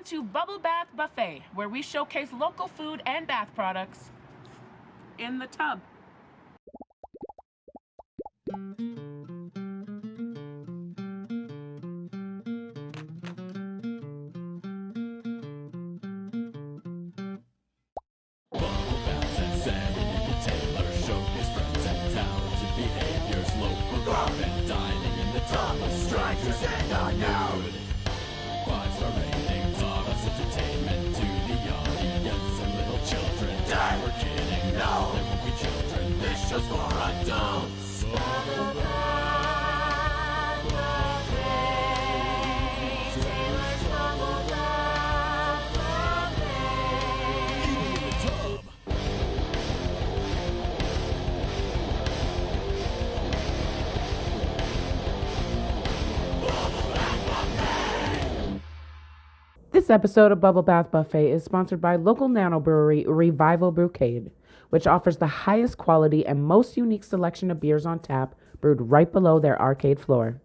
Welcome to Bubble Bath Buffet, where we showcase local food and bath products in the tub. Bubble baths and Sandy Taylor showcase friends and talented behaviors, local garden dining in the tub with strangers and unknown. 5-star ratings, honest entertainment to the audience and little children. We're kidding, no, there won't be children. This show's for adults. Bubble bath buffet, Taylor's bubble bath buffet. Keep me in the tub. This episode of Bubble Bath Buffet is sponsored by local nano brewery Revival Brewcade, which offers the highest quality and most unique selection of beers on tap brewed right below their arcade floor.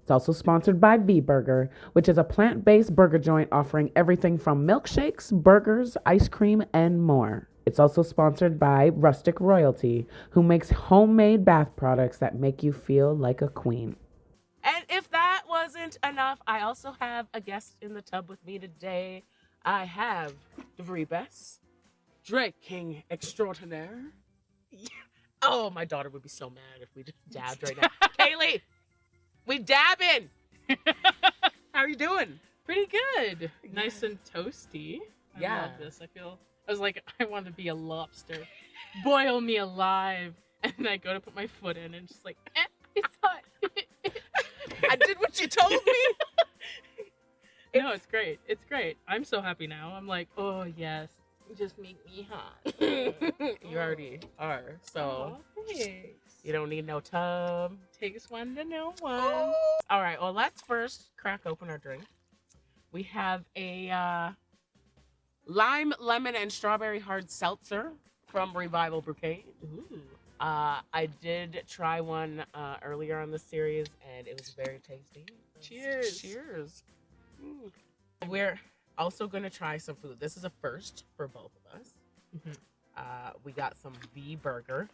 It's also sponsored by V-Burger, which is a plant-based burger joint offering everything from milkshakes, burgers, ice cream, and more. It's also sponsored by Rustic Royalty, who makes homemade bath products that make you feel like a queen. And if that wasn't enough, I also have a guest in the tub with me today. I have DeVery Bess, Drake King extraordinaire. Oh, my daughter would be so mad if we just dabbed right now. Kaylee, we dabbing. How are you doing? Pretty good. Nice and toasty. I love this. I was like, I want to be a lobster. Boil me alive. And I go to put my foot in and just like, it's hot. I did what you told me. No, it's great. It's great. I'm so happy now. I'm like, oh yes, just make me hot. You already are. So thanks. you don't need no tub. Takes one to know one. Oh. All right. Well, let's first crack open our drink. We have a lime, lemon, and strawberry hard seltzer from Revival Brewcade. Ooh. I did try one earlier on the series, and it was very tasty. Cheers. Cheers. We're also going to try some food. This is a first for both of us. Mm-hmm. We got some V-Burger.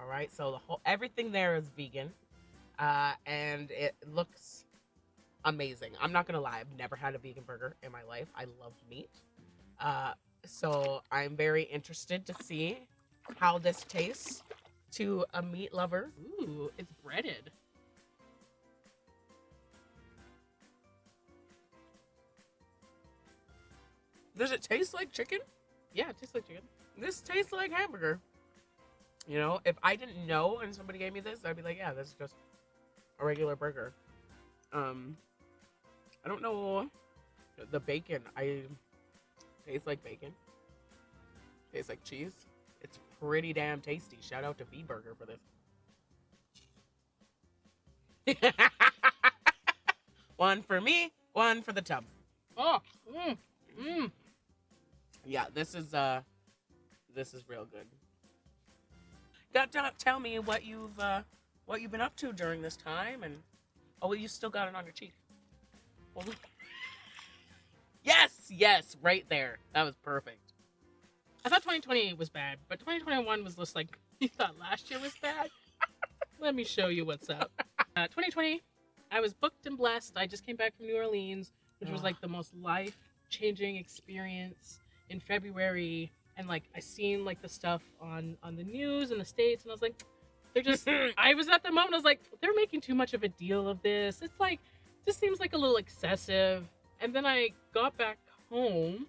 All right, so everything there is vegan, and it looks amazing. I'm not going to lie. I've never had a vegan burger in my life. I love meat. So I'm very interested to see how this tastes to a meat lover. Ooh, it's breaded. Does it taste like chicken? Yeah, it tastes like chicken. This tastes like hamburger. You know, if I didn't know and somebody gave me this, I'd be like, yeah, this is just a regular burger. I don't know the bacon. I taste like bacon. Tastes like cheese. It's pretty damn tasty. Shout out to V-Burger for this. One for me, one for the tub. Oh, Yeah, this is real good. Tell me what you've been up to during this time, and you still got it on your cheek. Well, yes, right there. That was perfect. I thought 2020 was bad, but 2021 was just like, you thought last year was bad? Let me show you what's up. 2020, I was booked and blessed. I just came back from New Orleans, which was like the most life-changing experience in February. And like, I seen like the stuff on the news in the States, and I was like, they're just, I was at the moment, I was like, they're making too much of a deal of this. It's like, this seems like a little excessive. And then I got back home,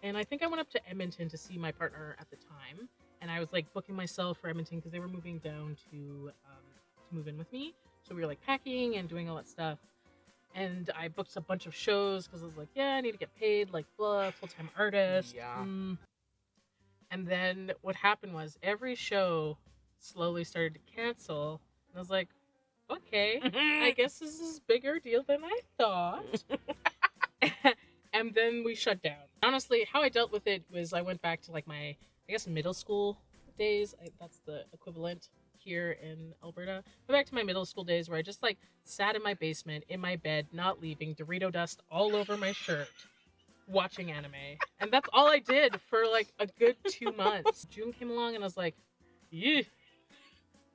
and I think I went up to Edmonton to see my partner at the time. And I was like booking myself for Edmonton because they were moving down to move in with me. So we were like packing and doing all that stuff. And I booked a bunch of shows because I was like, yeah, I need to get paid, like, blah, full-time artist. Yeah. And then what happened was every show slowly started to cancel. And I was like, okay, I guess this is a bigger deal than I thought. And then we shut down. Honestly, how I dealt with it was I went back to like my, I guess, middle school days. That's the equivalent here in Alberta. Went back to my middle school days where I just like sat in my basement, in my bed, not leaving, Dorito dust all over my shirt. watching anime. And that's all I did for like a good 2 months. June came along and I was like, yeah,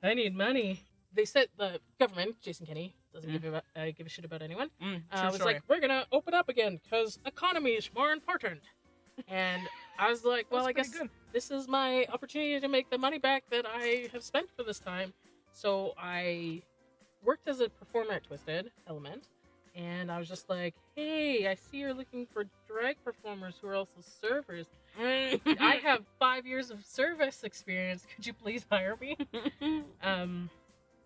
I need money. They said the government, Jason Kenney, doesn't give a shit about anyone. Was like, we're going to open up again because economy is more important. And I was like, well, I guess this is my opportunity to make the money back that I have spent for this time. So I worked as a performer at Twisted Element. And I was just like, hey, I see you're looking for drag performers who are also servers. I have 5 years of service experience. Could you please hire me?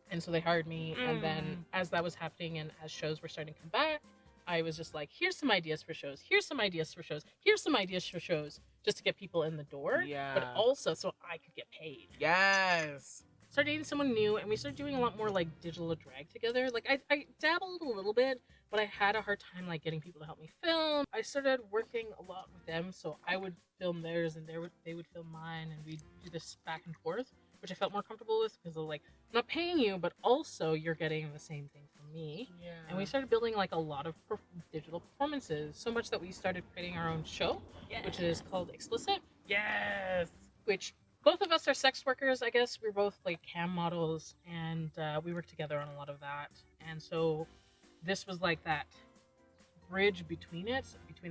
And so they hired me. And then as that was happening and as shows were starting to come back, I was just like, here's some ideas for shows. Here's some ideas for shows. Here's some ideas for shows. Just to get people in the door. Yeah. But also so I could get paid. Yes. Started dating someone new, and we started doing a lot more like digital drag together. Like I dabbled a little bit, but I had a hard time like getting people to help me film. I started working a lot with them, so I would film theirs and they would film mine, and we'd do this back and forth, which I felt more comfortable with because like, I'm not paying you, but also you're getting the same thing from me. Yeah. And we started building like a lot of digital performances, so much that we started creating our own show, which is called Explicit. Yes. Which both of us are sex workers, I guess. We're both like cam models, and we work together on a lot of that. And so this was like that bridge between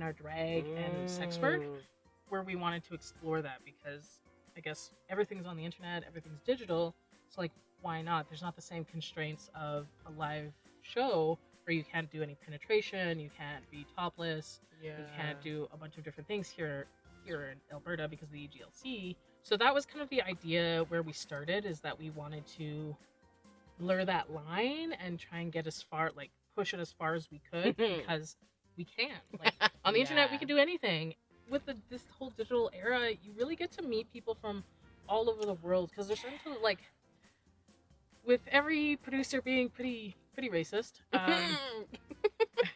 our drag and sex work, where we wanted to explore that because I guess everything's on the internet, everything's digital. So like, why not? There's not the same constraints of a live show where you can't do any penetration, you can't be topless, you can't do a bunch of different things here in Alberta because of the EGLC. So that was kind of the idea where we started, is that we wanted to blur that line and try and get as far, like push it as far as we could because we can. Like on the internet, we can do anything. With this whole digital era, you really get to meet people from all over the world because they're starting to like, with every producer being pretty racist,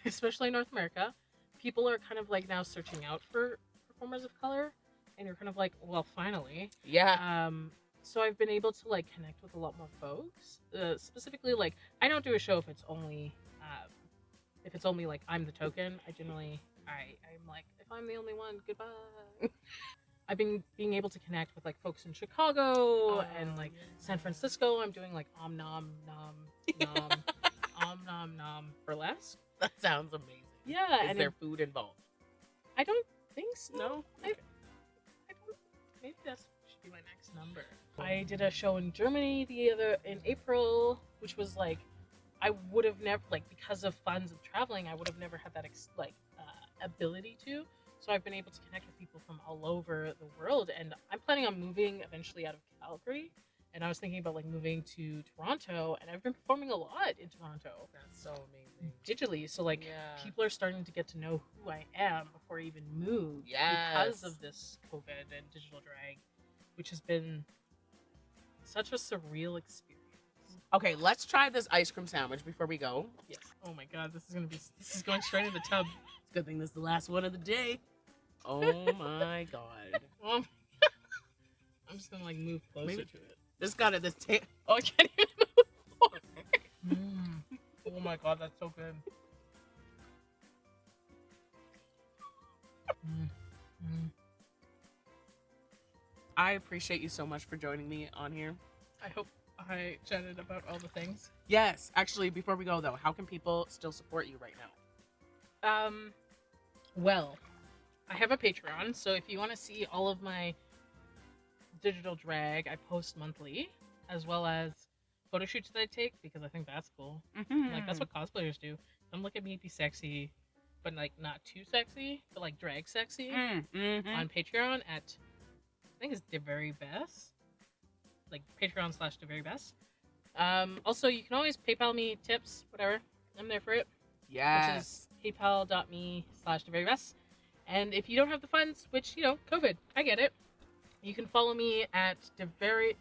especially in North America, people are kind of like now searching out for performers of color. And you're kind of like, well, finally. Yeah. So I've been able to like connect with a lot more folks. Specifically, like I don't do a show if it's only like I'm the token. I'm like, if I'm the only one, goodbye. I've been being able to connect with like folks in Chicago and like San Francisco. I'm doing like om nom nom burlesque. That sounds amazing. Yeah. Is there food involved? I don't think so. No. Okay. Maybe that should be my next number. I did a show in Germany in April, which was like, I would have never, like, because of funds of traveling, I would have never had that ability to. So I've been able to connect with people from all over the world, and I'm planning on moving eventually out of Calgary. And I was thinking about like moving to Toronto, and I've been performing a lot in Toronto. That's so amazing. Digitally, so like people are starting to get to know who I am before I even move because of this COVID and digital drag, which has been such a surreal experience. Okay, let's try this ice cream sandwich before we go. Yes. Oh my god, this is going straight in the tub. It's a good thing this is the last one of the day. Oh my god. I'm just gonna like move closer to it. This got it. Oh, I can't even move. Oh my god, that's so good. I appreciate you so much for joining me on here. I hope I chatted about all the things. Yes. Actually, before we go though, how can people still support you right now? Well, I have a Patreon, so if you want to see all of my digital drag, I post monthly, as well as photo shoots that I take because I think that's cool. Like that's what cosplayers do. Come look at me be sexy, but like not too sexy, but like drag sexy on Patreon at I think it's DeVery Bess, like Patreon/DeVery Bess. Also, you can always PayPal me tips, whatever. I'm there for it. Yeah. Which is paypal.me/DeVery Bess. And if you don't have the funds, which COVID, I get it. You can follow me at DeVery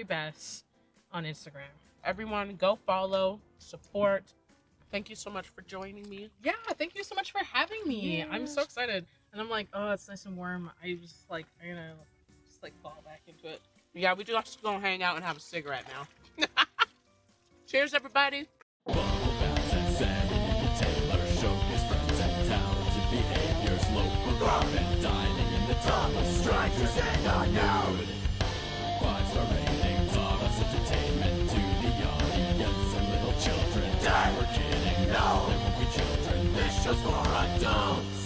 Bess on Instagram. Everyone, go follow, support. Thank you so much for joining me. Yeah, thank you so much for having me. Yes. I'm so excited. And I'm like, oh, it's nice and warm. I'm gonna fall back into it. Yeah, we just gonna hang out and have a cigarette now. Cheers, everybody. Bubble baths and sand in the Taylor show his friends and talented behavior. and dining in the top of strangers and unknown. 5-star ratings, honest entertainment to the audience and little children. We're kidding, no, there won't be children. This show's for adults.